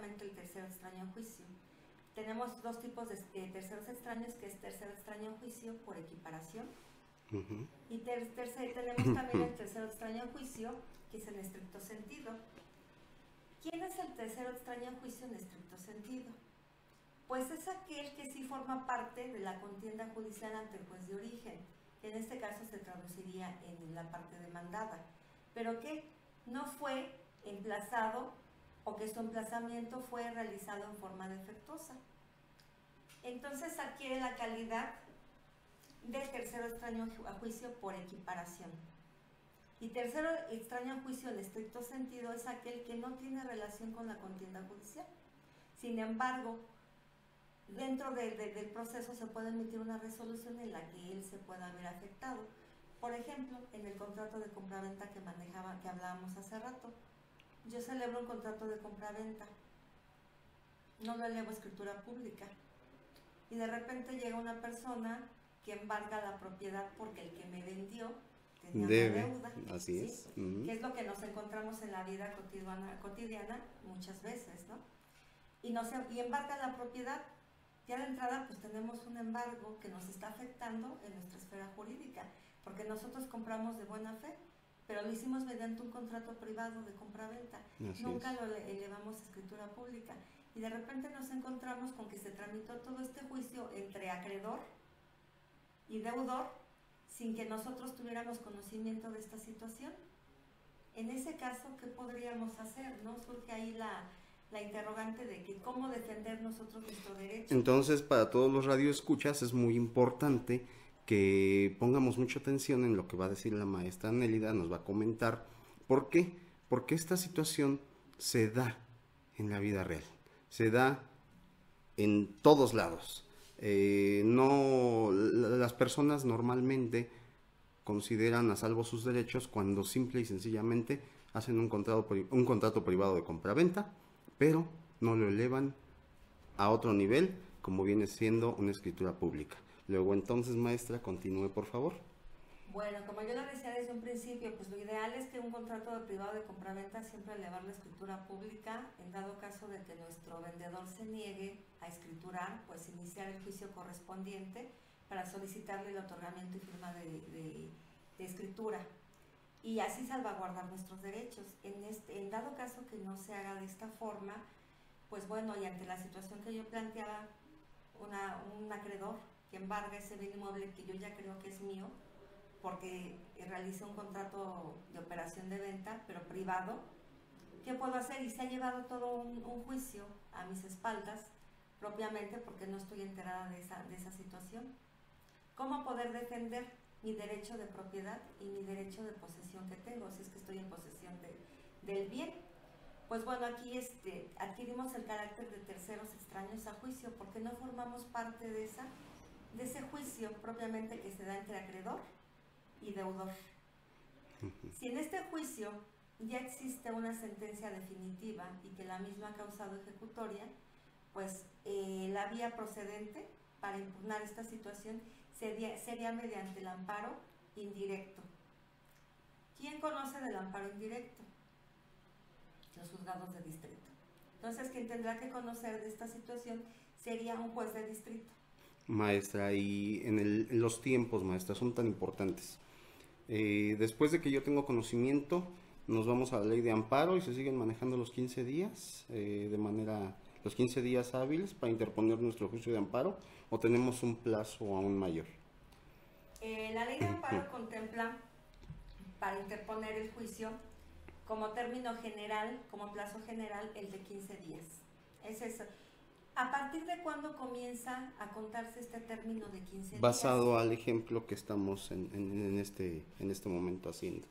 precisamente el tercero extraño en juicio. Tenemos dos tipos de terceros extraños, que es tercero extraño en juicio por equiparación. Y tenemos también el tercero extraño en juicio, que es en estricto sentido. ¿Quién es el tercero extraño en juicio en estricto sentido? Pues es aquel que sí forma parte de la contienda judicial ante el juez de origen, que en este caso se traduciría en la parte demandada, pero que no fue emplazado o que su emplazamiento fue realizado en forma defectuosa. Entonces adquiere la calidad de tercero extraño a juicio por equiparación. Y tercero extraño a juicio en estricto sentido es aquel que no tiene relación con la contienda judicial. Sin embargo, dentro del proceso se puede emitir una resolución en la que él se pueda ver afectado. Por ejemplo, en el contrato de compraventa que hablábamos hace rato, yo celebro un contrato de compraventa, no lo elevo a escritura pública, y de repente llega una persona que embarga la propiedad porque el que me vendió tenía una deuda. Así ¿sí? es. Que es lo que nos encontramos en la vida cotidiana muchas veces, ¿no? Y embarga la propiedad. Ya de entrada pues tenemos un embargo que nos está afectando en nuestra esfera jurídica, porque nosotros compramos de buena fe, pero lo hicimos mediante un contrato privado de compraventa. Nunca lo elevamos a escritura pública. Y de repente nos encontramos con que se tramitó todo este juicio entre acreedor y deudor sin que nosotros tuviéramos conocimiento de esta situación. En ese caso, ¿qué podríamos hacer? ¿No? Surge ahí la interrogante de que cómo defender nosotros nuestro derecho. Entonces, para todos los radioescuchas es muy importante que pongamos mucha atención en lo que va a decir la maestra Nélida, nos va a comentar por qué, porque esta situación se da en la vida real, se da en todos lados. Las personas normalmente consideran a salvo sus derechos cuando simple y sencillamente hacen un contrato privado de compraventa, pero no lo elevan a otro nivel como viene siendo una escritura pública. Luego entonces, maestra, continúe por favor. Bueno, como yo lo decía desde un principio, pues lo ideal es que un contrato privado de compraventa siempre elevar la escritura pública. En dado caso de que nuestro vendedor se niegue a escriturar, pues iniciar el juicio correspondiente para solicitarle el otorgamiento y firma de escritura, y así salvaguardar nuestros derechos. En dado caso que no se haga de esta forma, pues bueno, y ante la situación que yo planteaba, un acreedor que embarga ese bien inmueble que yo ya creo que es mío, porque realicé un contrato de operación de venta, pero privado, ¿qué puedo hacer? Y se ha llevado todo un juicio a mis espaldas, propiamente porque no estoy enterada de esa situación. ¿Cómo poder defender mi derecho de propiedad y mi derecho de posesión que tengo, si es que estoy en posesión del bien? Pues bueno, aquí adquirimos el carácter de terceros extraños a juicio, porque no formamos parte de ese juicio propiamente que se da entre acreedor y deudor. Si en este juicio ya existe una sentencia definitiva y que la misma ha causado ejecutoria, pues la vía procedente para impugnar esta situación sería mediante el amparo indirecto. ¿Quién conoce del amparo indirecto? Los juzgados de distrito. Entonces, quien tendrá que conocer de esta situación sería un juez de distrito. Maestra, y en los tiempos, maestra, son tan importantes. Después de que yo tengo conocimiento, nos vamos a la ley de amparo y se siguen manejando los 15 días, los 15 días hábiles para interponer nuestro juicio de amparo, o tenemos un plazo aún mayor. La ley de amparo contempla para interponer el juicio como término general, como plazo general, el de 15 días. Es eso. ¿A partir de cuándo comienza a contarse este término de 15 días? Basado al ejemplo que estamos en este momento haciendo.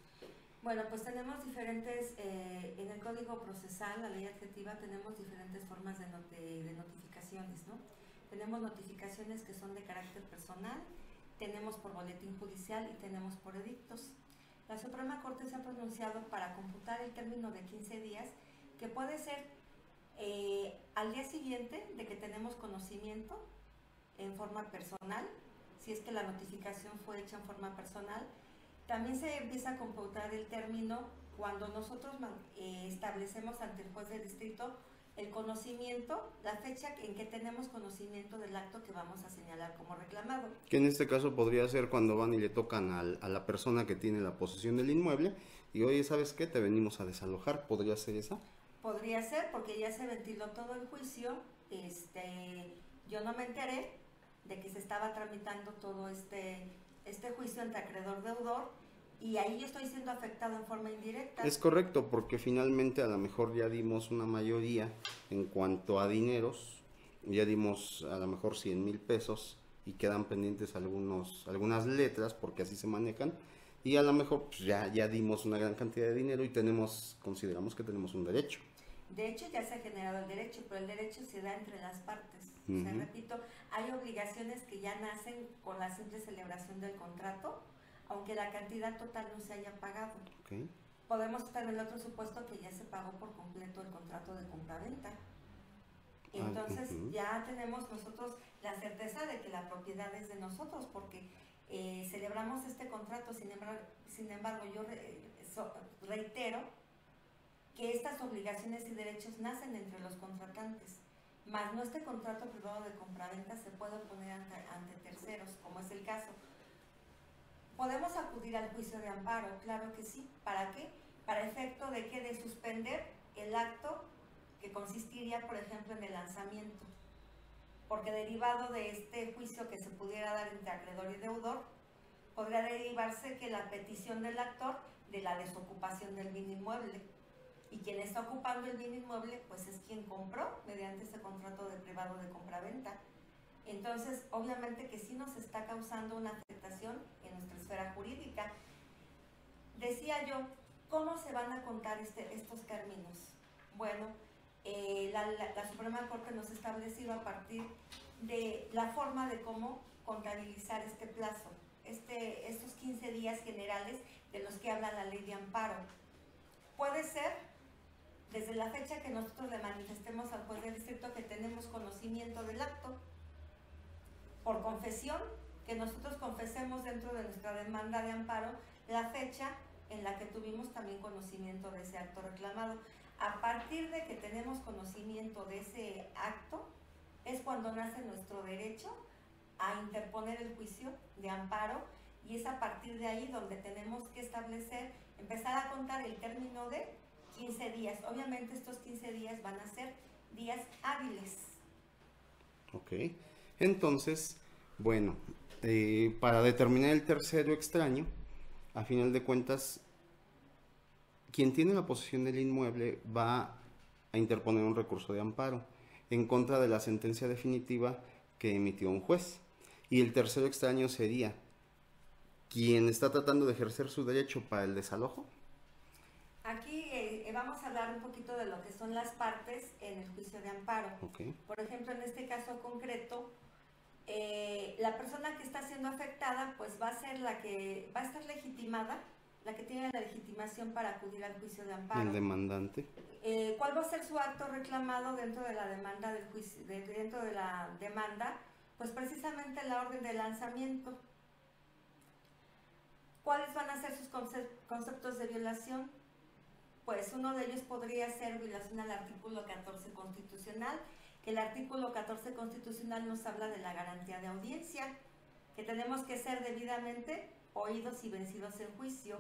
Bueno, pues tenemos diferentes, en el Código Procesal, la ley adjetiva, tenemos diferentes formas de notificaciones, ¿no? Tenemos notificaciones que son de carácter personal, tenemos por boletín judicial y tenemos por edictos. La Suprema Corte se ha pronunciado para computar el término de 15 días, que puede ser al día siguiente de que tenemos conocimiento en forma personal, si es que la notificación fue hecha en forma personal. También se empieza a computar el término cuando nosotros establecemos ante el juez de distrito el conocimiento, la fecha en que tenemos conocimiento del acto que vamos a señalar como reclamado. Que en este caso podría ser cuando van y le tocan a la persona que tiene la posesión del inmueble y oye, ¿sabes qué? Te venimos a desalojar, ¿podría ser esa? Podría ser, porque ya se ventiló todo el juicio, yo no me enteré de que se estaba tramitando todo este juicio entre acreedor-deudor, y ahí yo estoy siendo afectado en forma indirecta. Es correcto, porque finalmente a lo mejor ya dimos una mayoría en cuanto a dineros, ya dimos a lo mejor 100,000 pesos y quedan pendientes algunas letras, porque así se manejan, y a lo mejor pues, ya dimos una gran cantidad de dinero y consideramos que tenemos un derecho. De hecho, ya se ha generado el derecho, pero el derecho se da entre las partes. Uh-huh. O sea, repito, hay obligaciones que ya nacen con la simple celebración del contrato, aunque la cantidad total no se haya pagado. Okay. Podemos estar en el otro supuesto que ya se pagó por completo el contrato de compraventa. Entonces ya tenemos nosotros la certeza de que la propiedad es de nosotros, porque celebramos este contrato. Sin embargo, yo reitero que estas obligaciones y derechos nacen entre los contratantes, más no este contrato privado de compraventa se puede oponer ante terceros, como es el caso. ¿Podemos acudir al juicio de amparo? Claro que sí. ¿Para qué? Para efecto de que de suspender el acto que consistiría, por ejemplo, en el lanzamiento. Porque derivado de este juicio que se pudiera dar entre acreedor y deudor, podría derivarse que la petición del actor de la desocupación del bien inmueble. Y quien está ocupando el bien inmueble, pues es quien compró mediante ese contrato de privado de compraventa. Entonces, obviamente que sí nos está causando una afectación en nuestra esfera jurídica. Decía yo, ¿cómo se van a contar estos términos? Bueno, la Suprema Corte nos ha establecido a partir de la forma de cómo contabilizar este plazo, estos 15 días generales de los que habla la ley de amparo. Puede ser desde la fecha que nosotros le manifestemos al juez del distrito que tenemos conocimiento del acto, por confesión, que nosotros confesemos dentro de nuestra demanda de amparo la fecha en la que tuvimos también conocimiento de ese acto reclamado. A partir de que tenemos conocimiento de ese acto, es cuando nace nuestro derecho a interponer el juicio de amparo, y es a partir de ahí donde tenemos que empezar a contar el término de 15 días. Obviamente estos 15 días van a ser días hábiles. Ok. Entonces, bueno, para determinar el tercero extraño, a final de cuentas, quien tiene la posesión del inmueble va a interponer un recurso de amparo en contra de la sentencia definitiva que emitió un juez. Y el tercero extraño sería quien está tratando de ejercer su derecho para el desalojo. Aquí vamos a hablar un poquito de lo que son las partes en el juicio de amparo. Okay. Por ejemplo, en este caso concreto, la persona que está siendo afectada pues va a ser la que va a estar legitimada, la que tiene la legitimación para acudir al juicio de amparo. El demandante. ¿Cuál va a ser su acto reclamado dentro de la demanda del juicio, dentro de la demanda? Pues precisamente la orden de lanzamiento. ¿Cuáles van a ser sus conceptos de violación? Pues uno de ellos podría ser violación al artículo 14 constitucional, que el artículo 14 constitucional nos habla de la garantía de audiencia, que tenemos que ser debidamente oídos y vencidos en juicio.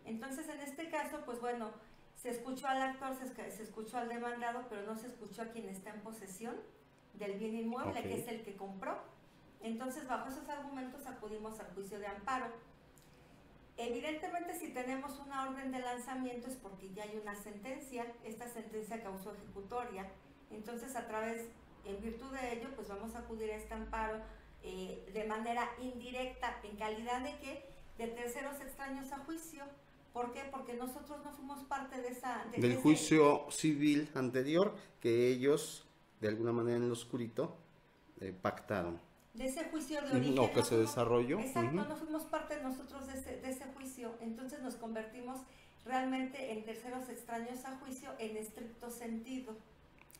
Entonces, en este caso, pues bueno, se escuchó al actor, se escuchó al demandado, pero no se escuchó a quien está en posesión del bien inmueble, que es el que compró. Entonces, bajo esos argumentos acudimos al juicio de amparo. Evidentemente, si tenemos una orden de lanzamiento es porque ya hay una sentencia. Esta sentencia causó ejecutoria. Entonces, en virtud de ello, pues vamos a acudir a este amparo de manera indirecta, en calidad de ¿qué? De terceros extraños a juicio. ¿Por qué? Porque nosotros no fuimos parte de del juicio civil anterior que ellos, de alguna manera en lo oscurito, pactaron. De ese juicio de origen. O que se desarrolló. Exacto, no fuimos parte nosotros de ese juicio. Entonces nos convertimos realmente en terceros extraños a juicio en estricto sentido.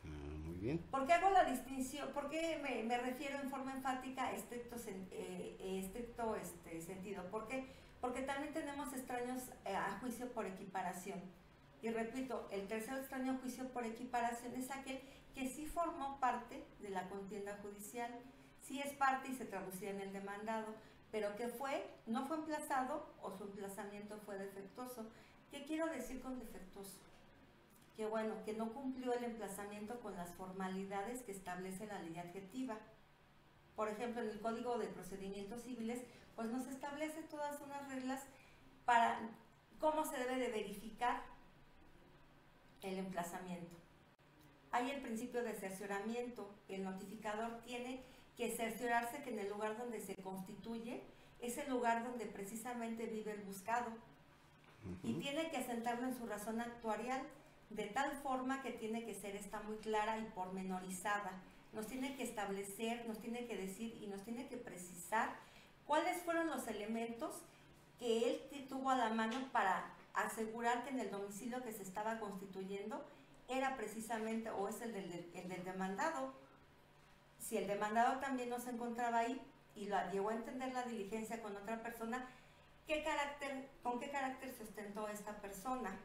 Muy bien. ¿Por qué hago la distinción? ¿Por qué me refiero en forma enfática a estricto sentido? ¿Por qué? Porque también tenemos extraños a juicio por equiparación. Y repito, el tercer extraño a juicio por equiparación es aquel que sí formó parte de la contienda judicial, sí es parte y se traducía en el demandado, pero que no fue emplazado o su emplazamiento fue defectuoso. ¿Qué quiero decir con defectuoso? Que bueno, que no cumplió el emplazamiento con las formalidades que establece la ley adjetiva. Por ejemplo, en el Código de Procedimientos Civiles, pues nos establece todas unas reglas para cómo se debe de verificar el emplazamiento. Hay el principio de cercioramiento. El notificador tiene que cerciorarse que en el lugar donde se constituye es el lugar donde precisamente vive el buscado. Y tiene que asentarlo en su razón actuarial, de tal forma que tiene que ser esta muy clara y pormenorizada. Nos tiene que establecer, nos tiene que decir y nos tiene que precisar cuáles fueron los elementos que él tuvo a la mano para asegurar que en el domicilio que se estaba constituyendo era precisamente o es el del demandado. Si el demandado también no se encontraba ahí y llegó a entender la diligencia con otra persona, ¿con qué carácter sustentó esta persona?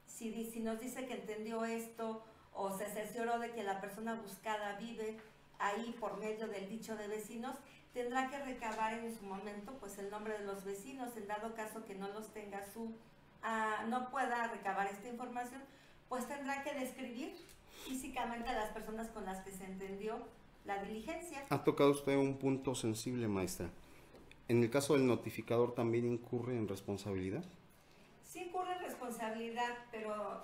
Si nos dice que entendió esto o se cercioró de que la persona buscada vive ahí por medio del dicho de vecinos, tendrá que recabar en su momento pues el nombre de los vecinos. En dado caso que no los tenga no pueda recabar esta información, pues tendrá que describir físicamente a las personas con las que se entendió la diligencia. Ha tocado usted un punto sensible, maestra. ¿En el caso del notificador también incurre en responsabilidad? Sí incurre en responsabilidad, pero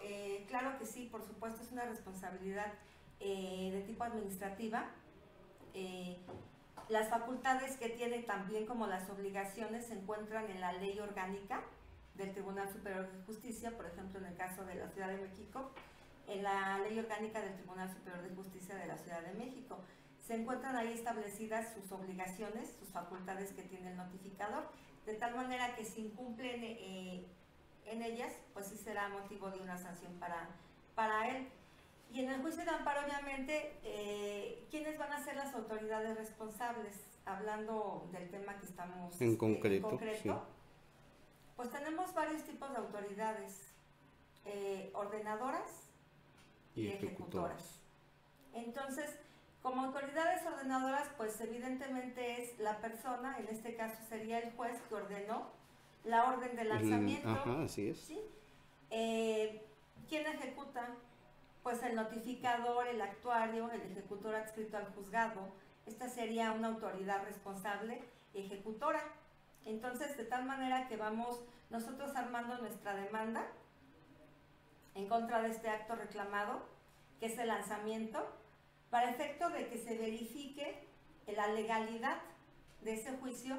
claro que sí, por supuesto es una responsabilidad de tipo administrativa. Las facultades que tiene también como las obligaciones se encuentran en la ley orgánica del Tribunal Superior de Justicia, por ejemplo en el caso de la Ciudad de México, en la ley orgánica del Tribunal Superior de Justicia de la Ciudad de México. Se encuentran ahí establecidas sus obligaciones, sus facultades que tiene el notificador, de tal manera que si incumplen en ellas, pues sí será motivo de una sanción para él. Y en el juicio de amparo, obviamente, ¿quiénes van a ser las autoridades responsables? Hablando del tema que estamos en concreto, sí. Pues tenemos varios tipos de autoridades, ordenadoras y ejecutoras. Entonces, como autoridades ordenadoras, pues evidentemente es la persona, en este caso sería el juez que ordenó la orden de lanzamiento. Ajá, así es. ¿Sí? ¿Quién ejecuta? Pues el notificador, el actuario, el ejecutor adscrito al juzgado. Esta sería una autoridad responsable ejecutora. Entonces, de tal manera que vamos nosotros armando nuestra demanda en contra de este acto reclamado, que es el lanzamiento, para efecto de que se verifique la legalidad de ese juicio,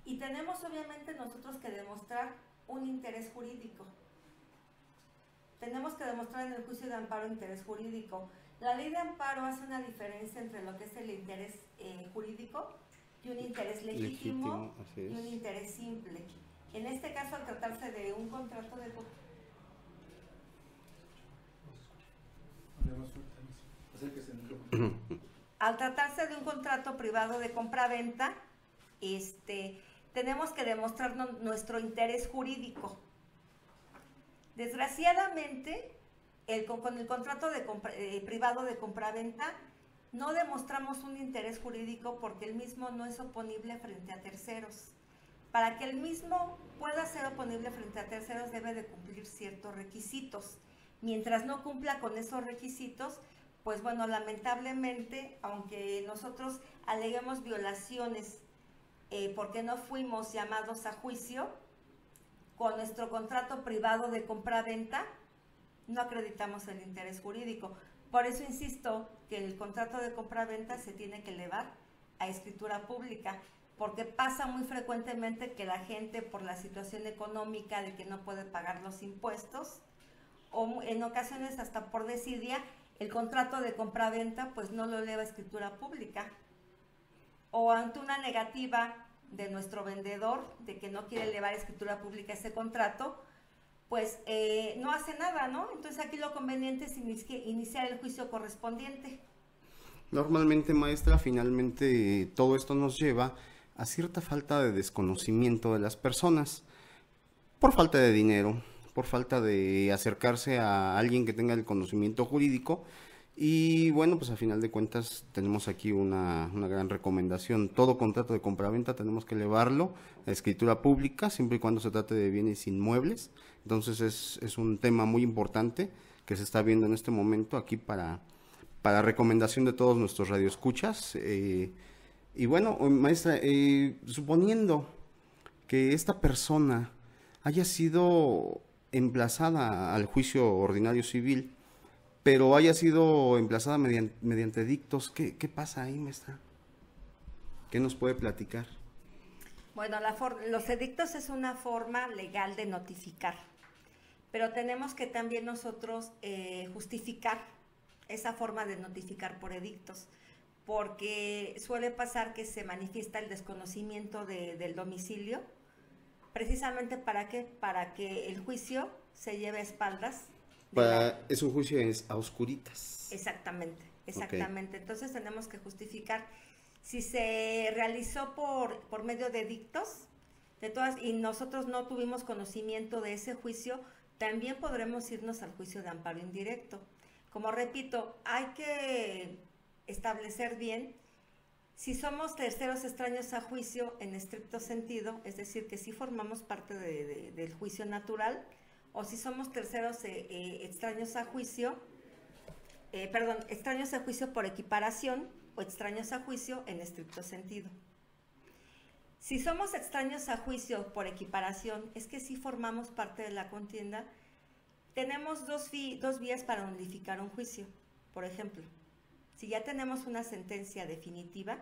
y tenemos obviamente nosotros que demostrar un interés jurídico. Tenemos que demostrar en el juicio de amparo interés jurídico. La ley de amparo hace una diferencia entre lo que es el interés jurídico y un interés legítimo y un interés simple. En este caso, al tratarse de un contrato de... Al tratarse de un contrato privado de compra-venta, tenemos que demostrar nuestro interés jurídico. Desgraciadamente, con el contrato privado de compra-venta, no demostramos un interés jurídico porque el mismo no es oponible frente a terceros. Para que el mismo pueda ser oponible frente a terceros debe de cumplir ciertos requisitos. Mientras no cumpla con esos requisitos, pues bueno, lamentablemente, aunque nosotros aleguemos violaciones porque no fuimos llamados a juicio, con nuestro contrato privado de compra-venta no acreditamos el interés jurídico. Por eso insisto que el contrato de compra-venta se tiene que elevar a escritura pública, porque pasa muy frecuentemente que la gente, por la situación económica de que no puede pagar los impuestos, o en ocasiones hasta por desidia, el contrato de compra-venta pues no lo eleva a escritura pública, o ante una negativa de nuestro vendedor de que no quiere elevar a escritura pública ese contrato, pues no hace nada, ¿no? Entonces aquí lo conveniente es iniciar el juicio correspondiente. Normalmente, maestra, finalmente todo esto nos lleva a cierta falta de desconocimiento de las personas, por falta de dinero, por falta de acercarse a alguien que tenga el conocimiento jurídico, Y bueno, pues a final de cuentas tenemos aquí una gran recomendación. Todo contrato de compraventa tenemos que elevarlo a escritura pública, siempre y cuando se trate de bienes inmuebles. Entonces es un tema muy importante que se está viendo en este momento aquí para recomendación de todos nuestros radioescuchas. Y bueno, maestra, suponiendo que esta persona haya sido emplazada al juicio ordinario civil, pero haya sido emplazada mediante edictos, ¿qué pasa ahí, maestra? ¿Qué nos puede platicar? Bueno, los edictos es una forma legal de notificar, pero tenemos que también nosotros justificar esa forma de notificar por edictos, porque suele pasar que se manifiesta el desconocimiento del domicilio, precisamente ¿para qué? Para que el juicio se lleve a espaldas. Es un juicio a oscuritas. Exactamente. Okay. Entonces tenemos que justificar si se realizó por medio de edictos, y nosotros no tuvimos conocimiento de ese juicio, también podremos irnos al juicio de amparo indirecto. Como repito, hay que establecer bien si somos terceros extraños a juicio en estricto sentido, es decir, que sí formamos parte del juicio natural, o si somos terceros extraños a juicio, extraños a juicio por equiparación o extraños a juicio en estricto sentido. Si somos extraños a juicio por equiparación, es que sí formamos parte de la contienda. Tenemos dos vías para nulificar un juicio. Por ejemplo, si ya tenemos una sentencia definitiva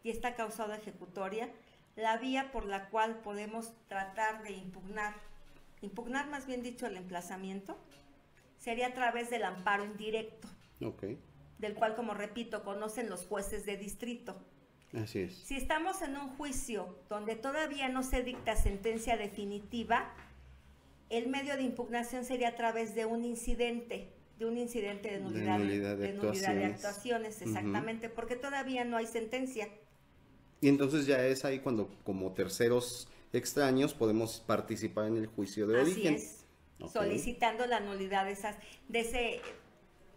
y está causada ejecutoria, la vía por la cual podemos tratar de impugnar más bien dicho el emplazamiento, sería a través del amparo indirecto, okay, del cual, como repito, conocen los jueces de distrito. Así es. Si estamos en un juicio donde todavía no se dicta sentencia definitiva, el medio de impugnación sería a través de un incidente de nulidad de actuaciones, exactamente, porque todavía no hay sentencia. Y entonces ya es ahí cuando, como terceros extraños, podemos participar en el juicio de origen. Así es, okay, solicitando la nulidad de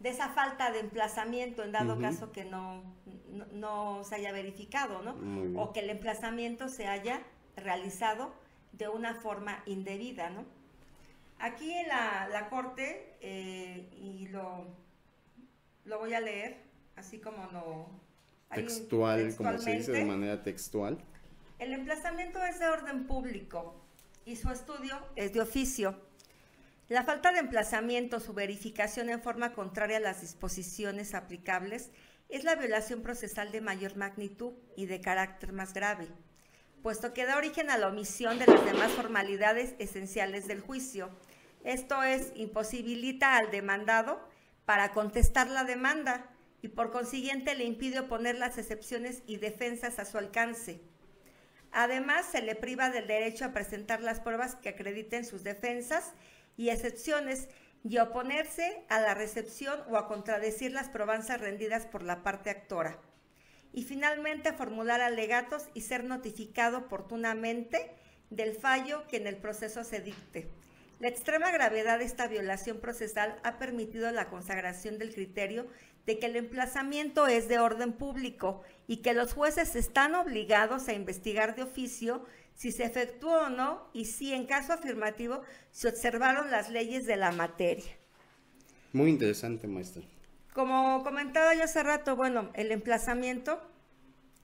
esa falta de emplazamiento, en dado caso que no se haya verificado, ¿no? O que el emplazamiento se haya realizado de una forma indebida, ¿no? Aquí en la Corte, y lo voy a leer, así como textual, como se dice de manera textual. El emplazamiento es de orden público y su estudio es de oficio. La falta de emplazamiento, su verificación en forma contraria a las disposiciones aplicables, es la violación procesal de mayor magnitud y de carácter más grave, puesto que da origen a la omisión de las demás formalidades esenciales del juicio. Esto es, imposibilita al demandado para contestar la demanda y por consiguiente le impide oponer las excepciones y defensas a su alcance. Además, se le priva del derecho a presentar las pruebas que acrediten sus defensas y excepciones y oponerse a la recepción o a contradecir las probanzas rendidas por la parte actora. Y finalmente, formular alegatos y ser notificado oportunamente del fallo que en el proceso se dicte. La extrema gravedad de esta violación procesal ha permitido la consagración del criterio de que el emplazamiento es de orden público y que los jueces están obligados a investigar de oficio si se efectuó o no y si, en caso afirmativo, se observaron las leyes de la materia. Muy interesante, maestra. Como comentaba yo hace rato, bueno, el emplazamiento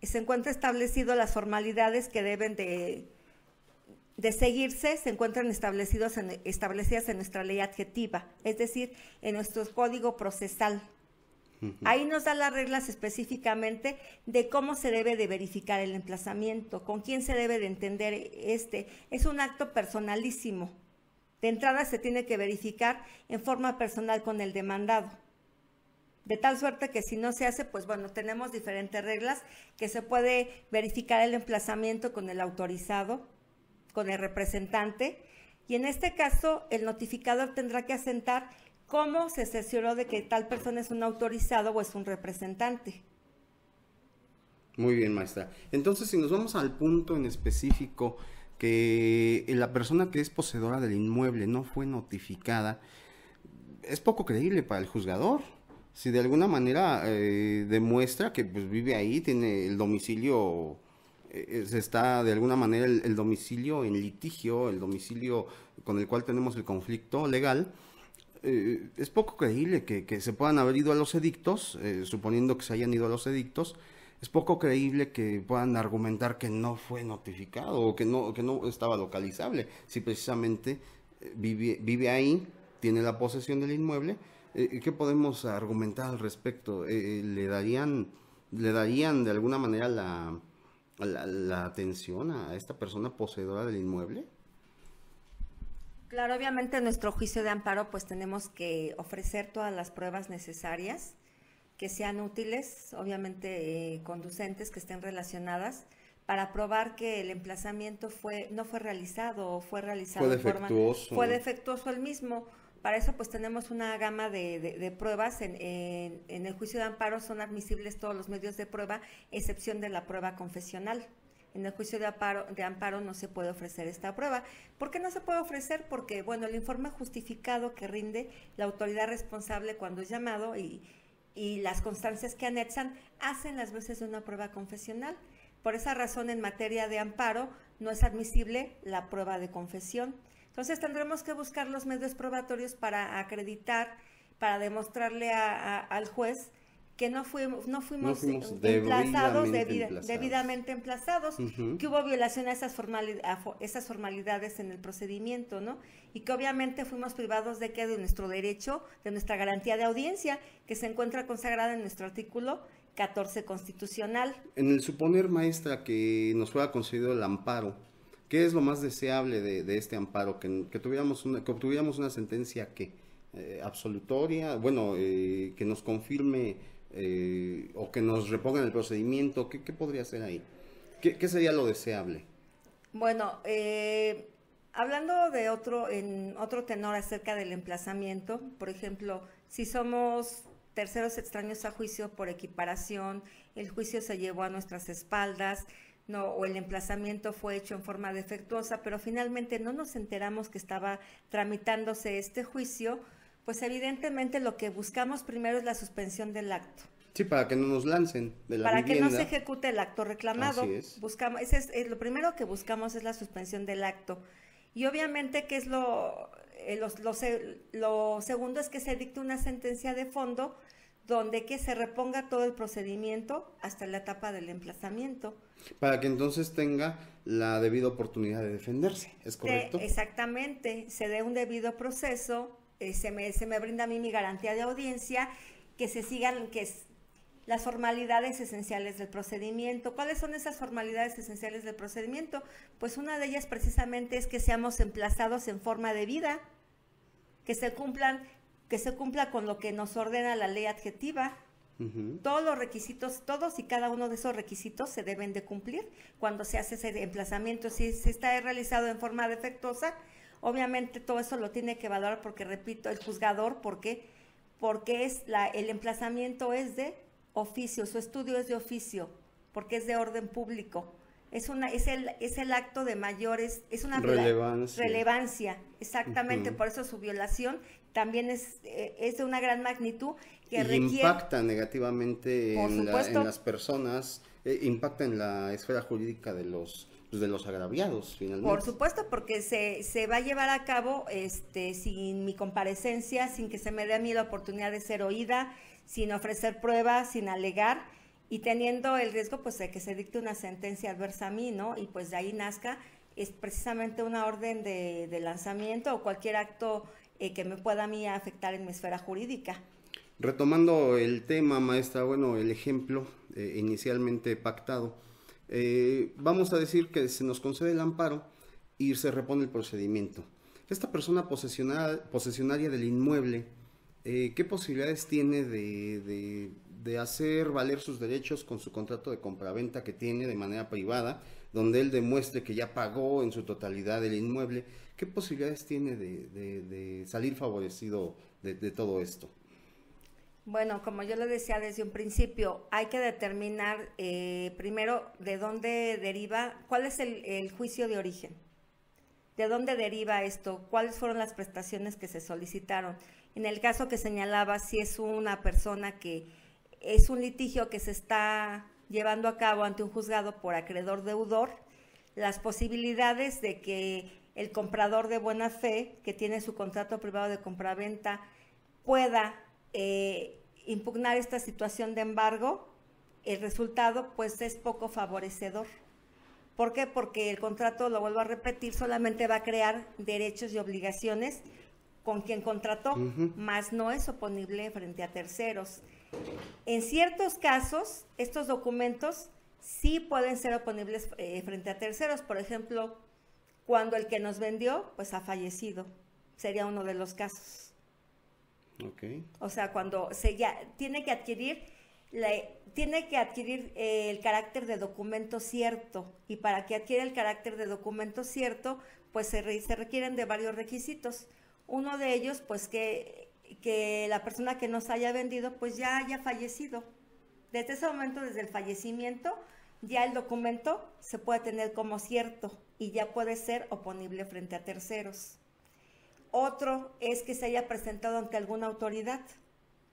se encuentra establecido las formalidades que deben de seguirse, se encuentran establecidas en nuestra ley adjetiva, es decir, en nuestro código procesal. Ahí nos da las reglas específicamente de cómo se debe de verificar el emplazamiento, con quién se debe de entender Es un acto personalísimo. De entrada se tiene que verificar en forma personal con el demandado. De tal suerte que si no se hace, pues bueno, tenemos diferentes reglas que se puede verificar el emplazamiento con el autorizado, con el representante, y en este caso el notificador tendrá que asentar cómo se cercioró de que tal persona es un autorizado o es un representante. Muy bien, maestra. Entonces, si nos vamos al punto en específico que la persona que es poseedora del inmueble no fue notificada, es poco creíble para el juzgador. si de alguna manera demuestra que pues vive ahí, tiene el domicilio, se está de alguna manera el domicilio en litigio, el domicilio con el cual tenemos el conflicto legal, es poco creíble que se puedan haber ido a los edictos, suponiendo que se hayan ido a los edictos, es poco creíble que puedan argumentar que no fue notificado o que no estaba localizable, si precisamente vive ahí, tiene la posesión del inmueble. ¿Qué podemos argumentar al respecto? ¿Le darían de alguna manera la atención a esta persona poseedora del inmueble? Claro, obviamente en nuestro juicio de amparo pues tenemos que ofrecer todas las pruebas necesarias que sean útiles, obviamente conducentes, que estén relacionadas, para probar que el emplazamiento no fue realizado o fue realizado fue defectuoso el mismo. Para eso pues tenemos una gama de pruebas. En el juicio de amparo son admisibles todos los medios de prueba, excepción de la prueba confesional. En el juicio de amparo no se puede ofrecer esta prueba. ¿Por qué no se puede ofrecer? Porque, bueno, el informe justificado que rinde la autoridad responsable cuando es llamado y las constancias que anexan hacen las veces de una prueba confesional. Por esa razón, en materia de amparo, no es admisible la prueba de confesión. Entonces, tendremos que buscar los medios probatorios para acreditar, para demostrarle al juez que no fuimos debidamente emplazados, que hubo violación a esas formalidades en el procedimiento, ¿no? Y que obviamente fuimos privados de nuestro derecho, de nuestra garantía de audiencia, que se encuentra consagrada en nuestro artículo 14 constitucional. En el suponer, maestra, que nos fuera concedido el amparo, ¿qué es lo más deseable de este amparo? Que obtuviéramos una sentencia absolutoria, bueno, que nos confirme o que nos reponga en el procedimiento. ¿Qué podría ser ahí? ¿Qué sería lo deseable? Bueno, hablando en otro tenor acerca del emplazamiento, por ejemplo, si somos terceros extraños a juicio por equiparación, el juicio se llevó a nuestras espaldas, no, o el emplazamiento fue hecho en forma defectuosa, pero finalmente no nos enteramos que estaba tramitándose este juicio, pues evidentemente lo que buscamos primero es la suspensión del acto. Sí, para que no nos lancen de la vivienda. Para que no se ejecute el acto reclamado. Así es. Lo primero que buscamos es la suspensión del acto. Y obviamente que es lo segundo es que se dicte una sentencia de fondo donde que se reponga todo el procedimiento hasta la etapa del emplazamiento. Para que entonces tenga la debida oportunidad de defenderse, ¿es correcto? Exactamente, se dé un debido proceso, se me brinda a mí mi garantía de audiencia, que se sigan las formalidades esenciales del procedimiento. ¿Cuáles son esas formalidades esenciales del procedimiento? Pues una de ellas precisamente es que seamos emplazados en forma debida, que se cumpla con lo que nos ordena la ley adjetiva. Todos los requisitos, todos y cada uno de esos requisitos se deben de cumplir cuando se hace ese emplazamiento. Si se está realizado en forma defectuosa, obviamente todo eso lo tiene que evaluar porque, repito, el juzgador, porque el emplazamiento es de oficio, su estudio es de oficio, porque es de orden público. Es el acto de mayores, es una relevancia, exactamente, por eso su violación también es de una gran magnitud que requiere... impacta negativamente en las personas, impacta en la esfera jurídica de los agraviados, finalmente. Por supuesto, porque se va a llevar a cabo sin mi comparecencia, sin que se me dé a mí la oportunidad de ser oída, sin ofrecer pruebas, sin alegar, y teniendo el riesgo pues de que se dicte una sentencia adversa a mí, ¿no? Y pues de ahí nazca es precisamente una orden de lanzamiento o cualquier acto que me pueda a mí afectar en mi esfera jurídica. Retomando el tema, maestra, bueno, el ejemplo inicialmente pactado, vamos a decir que se nos concede el amparo y se repone el procedimiento. Esta persona posesionaria del inmueble, ¿qué posibilidades tiene de hacer valer sus derechos con su contrato de compraventa que tiene de manera privada, donde él demuestre que ya pagó en su totalidad el inmueble? ¿Qué posibilidades tiene de salir favorecido de todo esto? Bueno, como yo lo decía desde un principio, hay que determinar primero de dónde deriva, cuál es el juicio de origen, de dónde deriva esto, cuáles fueron las prestaciones que se solicitaron. En el caso que señalaba, si es una persona que es un litigio que se está llevando a cabo ante un juzgado por acreedor deudor, las posibilidades de que el comprador de buena fe, que tiene su contrato privado de compraventa, pueda impugnar esta situación de embargo, el resultado pues es poco favorecedor. ¿Por qué? Porque el contrato, lo vuelvo a repetir, solamente va a crear derechos y obligaciones con quien contrató, más no es oponible frente a terceros. En ciertos casos, estos documentos sí pueden ser oponibles frente a terceros. Por ejemplo, cuando el que nos vendió, pues ha fallecido. Sería uno de los casos. Okay. O sea, cuando tiene que adquirir el carácter de documento cierto, y para que adquiera el carácter de documento cierto, pues se requieren de varios requisitos. Uno de ellos, pues que la persona que nos haya vendido, pues ya haya fallecido. Desde ese momento, desde el fallecimiento, ya el documento se puede tener como cierto y ya puede ser oponible frente a terceros. Otro es que se haya presentado ante alguna autoridad.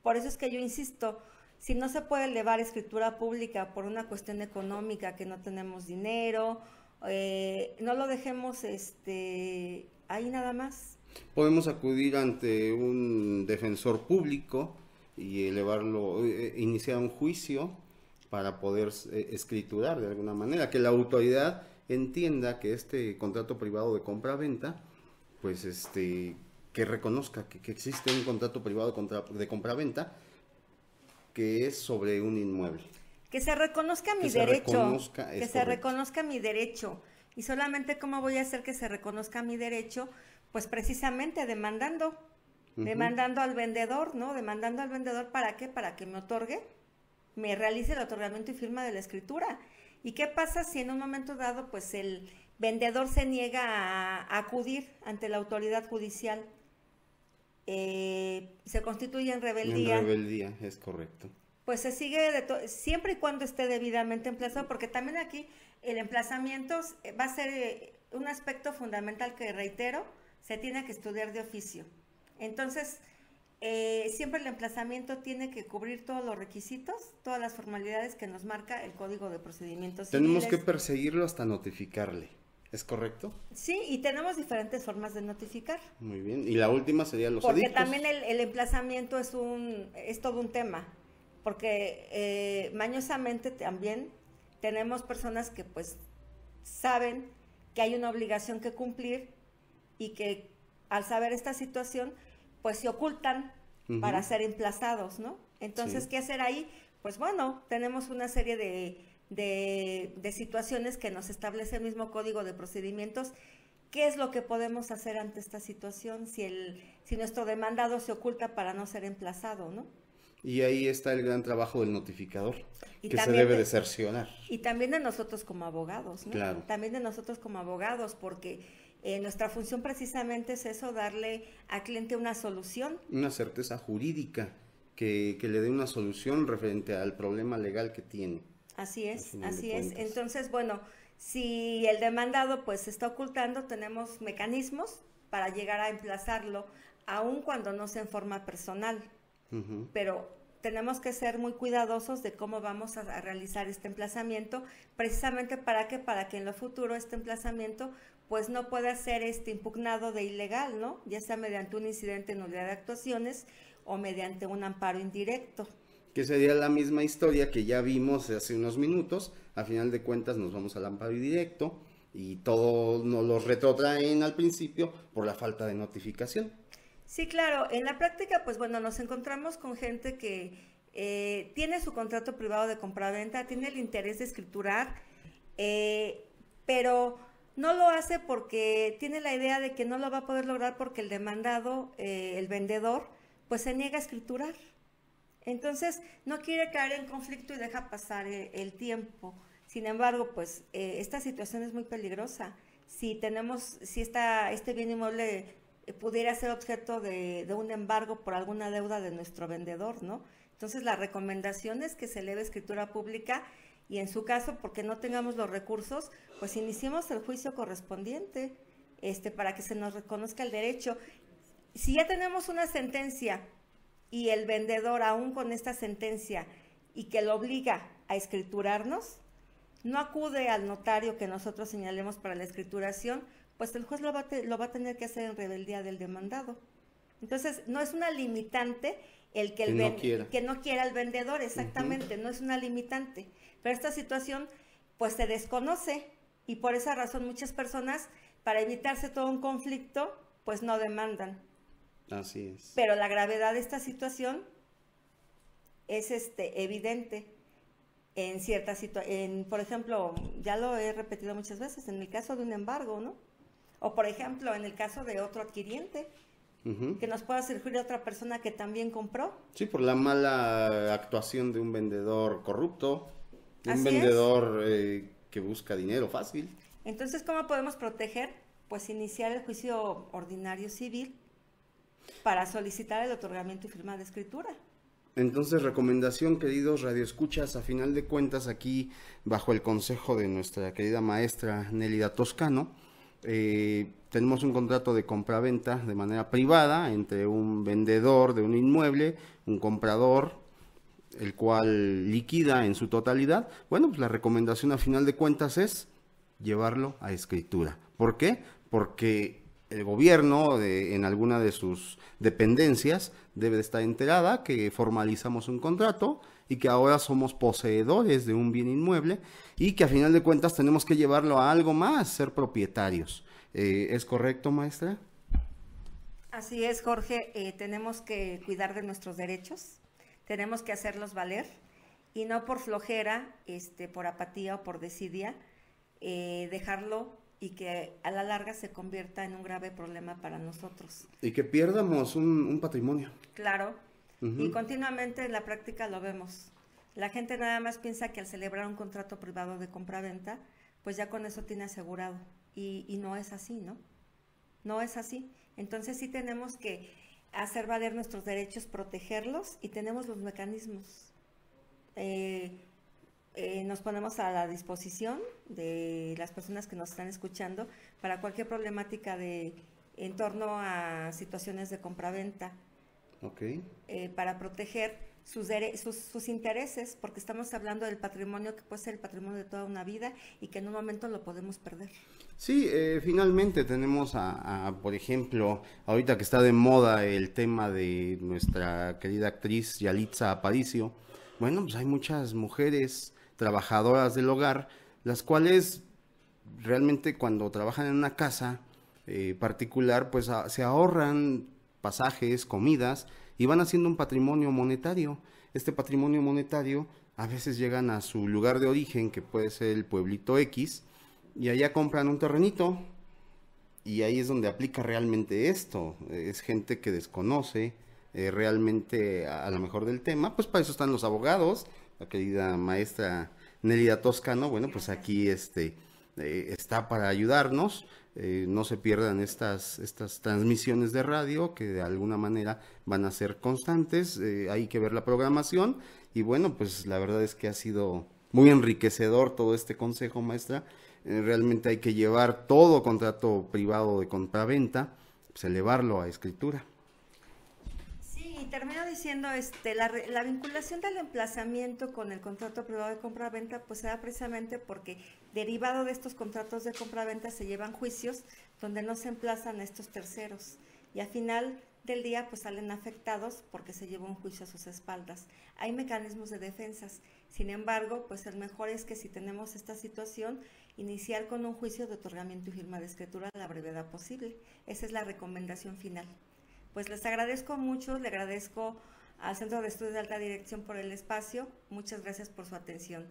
Por eso es que yo insisto, si no se puede elevar escritura pública por una cuestión económica, que no tenemos dinero, no lo dejemos ahí nada más. Podemos acudir ante un defensor público y iniciar un juicio para poder escriturar de alguna manera, que la autoridad entienda que este contrato privado de compra-venta, pues que reconozca que existe un contrato privado de compra-venta que es sobre un inmueble. Que se reconozca mi derecho, que se reconozca mi derecho. Y solamente cómo voy a hacer que se reconozca mi derecho, pues precisamente demandando al vendedor, ¿no? Demandando al vendedor, ¿para qué? Para que me otorgue, me realice el otorgamiento y firma de la escritura. ¿Y qué pasa si en un momento dado, pues el vendedor se niega a acudir ante la autoridad judicial? Se constituye en rebeldía. En rebeldía, es correcto. Pues se sigue siempre y cuando esté debidamente emplazado, porque también aquí el emplazamiento va a ser un aspecto fundamental que, reitero, se tiene que estudiar de oficio. Entonces, siempre el emplazamiento tiene que cubrir todos los requisitos, todas las formalidades que nos marca el Código de Procedimientos Civiles. Tenemos que perseguirlo hasta notificarle, ¿es correcto? Sí, y tenemos diferentes formas de notificar. Muy bien, y la última sería los porque edictos. También el emplazamiento es todo un tema, porque mañosamente también tenemos personas que pues saben que hay una obligación que cumplir y que al saber esta situación pues se ocultan para ser emplazados, ¿no? Entonces, sí. ¿Qué hacer ahí? Pues bueno, tenemos una serie de situaciones que nos establece el mismo Código de Procedimientos. ¿Qué es lo que podemos hacer ante esta situación si nuestro demandado se oculta para no ser emplazado, ¿no? Y ahí está el gran trabajo del notificador, que se debe de cerciorar. Y también de nosotros como abogados, ¿no? Claro. También de nosotros como abogados, porque nuestra función precisamente es eso, darle al cliente una solución. Una certeza jurídica, que le dé una solución referente al problema legal que tiene. Así es, así es. Entonces, bueno, si el demandado pues se está ocultando, tenemos mecanismos para llegar a emplazarlo, aun cuando no sea en forma personal. Pero tenemos que ser muy cuidadosos de cómo vamos a realizar este emplazamiento, precisamente para que en lo futuro este emplazamiento pues no pueda ser impugnado de ilegal, ¿no? Ya sea mediante un incidente de nulidad de actuaciones o mediante un amparo indirecto. Que sería la misma historia que ya vimos hace unos minutos. A final de cuentas nos vamos al amparo indirecto y todo nos lo retrotraen al principio por la falta de notificación. Sí, claro. En la práctica, pues bueno, nos encontramos con gente que tiene su contrato privado de compraventa, tiene el interés de escriturar, pero no lo hace porque tiene la idea de que no lo va a poder lograr porque el demandado, el vendedor, pues se niega a escriturar. Entonces, no quiere caer en conflicto y deja pasar el tiempo. Sin embargo, pues esta situación es muy peligrosa. Si este bien inmueble pudiera ser objeto de un embargo por alguna deuda de nuestro vendedor, ¿no? Entonces, la recomendación es que se eleve escritura pública y en su caso, porque no tengamos los recursos, pues iniciemos el juicio correspondiente para que se nos reconozca el derecho. si ya tenemos una sentencia y el vendedor aún con esta sentencia y que lo obliga a escriturarnos, no acude al notario que nosotros señalemos para la escrituración, pues el juez lo va a tener que hacer en rebeldía del demandado. Entonces, no es una limitante el que no quiera el vendedor, exactamente, no es una limitante. Pero esta situación, pues se desconoce y por esa razón muchas personas, para evitarse todo un conflicto, pues no demandan. Así es. Pero la gravedad de esta situación es evidente en ciertas situaciones. Por ejemplo, ya lo he repetido muchas veces, en el caso de un embargo, ¿no? O por ejemplo, en el caso de otro adquiriente, que nos pueda surgir otra persona que también compró. Sí, por la mala actuación de un vendedor corrupto, de un Así vendedor que busca dinero fácil. Entonces, ¿cómo podemos proteger? Pues iniciar el juicio ordinario civil para solicitar el otorgamiento y firma de escritura. Entonces, recomendación, queridos radioescuchas, a final de cuentas, aquí, bajo el consejo de nuestra querida maestra Nélida Toscano, tenemos un contrato de compraventa de manera privada entre un vendedor de un inmueble, un comprador, el cual liquida en su totalidad. Bueno, pues la recomendación a final de cuentas es llevarlo a escritura. ¿Por qué? Porque el gobierno en alguna de sus dependencias debe de estar enterada que formalizamos un contrato y que ahora somos poseedores de un bien inmueble y que a final de cuentas tenemos que llevarlo a algo más, ser propietarios. ¿Es correcto, maestra? Así es, Jorge. Tenemos que cuidar de nuestros derechos, tenemos que hacerlos valer y no por flojera, por apatía o por desidia, dejarlo y que a la larga se convierta en un grave problema para nosotros. Y que pierdamos un patrimonio. Claro, y continuamente en la práctica lo vemos. La gente nada más piensa que al celebrar un contrato privado de compraventa, pues ya con eso tiene asegurado. Y no es así, ¿no? No es así. Entonces sí tenemos que hacer valer nuestros derechos, protegerlos y tenemos los mecanismos. Nos ponemos a la disposición de las personas que nos están escuchando para cualquier problemática en torno a situaciones de compraventa. Okay. Para proteger sus intereses, porque estamos hablando del patrimonio que puede ser el patrimonio de toda una vida y que en un momento lo podemos perder. Sí, finalmente tenemos por ejemplo, ahorita que está de moda el tema de nuestra querida actriz Yalitza Aparicio. Bueno, pues hay muchas mujeres trabajadoras del hogar, las cuales realmente cuando trabajan en una casa particular, pues se ahorran pasajes, comidas, y van haciendo un patrimonio monetario. Este patrimonio monetario a veces llegan a su lugar de origen, que puede ser el pueblito X, y allá compran un terrenito, y ahí es donde aplica realmente esto. Es gente que desconoce realmente a lo mejor del tema, pues para eso están los abogados. La querida maestra Nélida Toscano, bueno, pues aquí está para ayudarnos. No se pierdan estas transmisiones de radio que de alguna manera van a ser constantes. Hay que ver la programación y bueno, pues la verdad es que ha sido muy enriquecedor todo este consejo, maestra. Realmente hay que llevar todo contrato privado de compraventa, pues elevarlo a escritura. Sí, termino diciendo, la vinculación del emplazamiento con el contrato privado de compraventa, pues se da precisamente porque derivado de estos contratos de compraventa se llevan juicios donde no se emplazan a estos terceros y al final del día pues salen afectados porque se lleva un juicio a sus espaldas. Hay mecanismos de defensas, sin embargo, pues el mejor es que si tenemos esta situación, iniciar con un juicio de otorgamiento y firma de escritura a la brevedad posible. Esa es la recomendación final. Pues les agradezco mucho, le agradezco al Centro de Estudios de Alta Dirección por el espacio. Muchas gracias por su atención.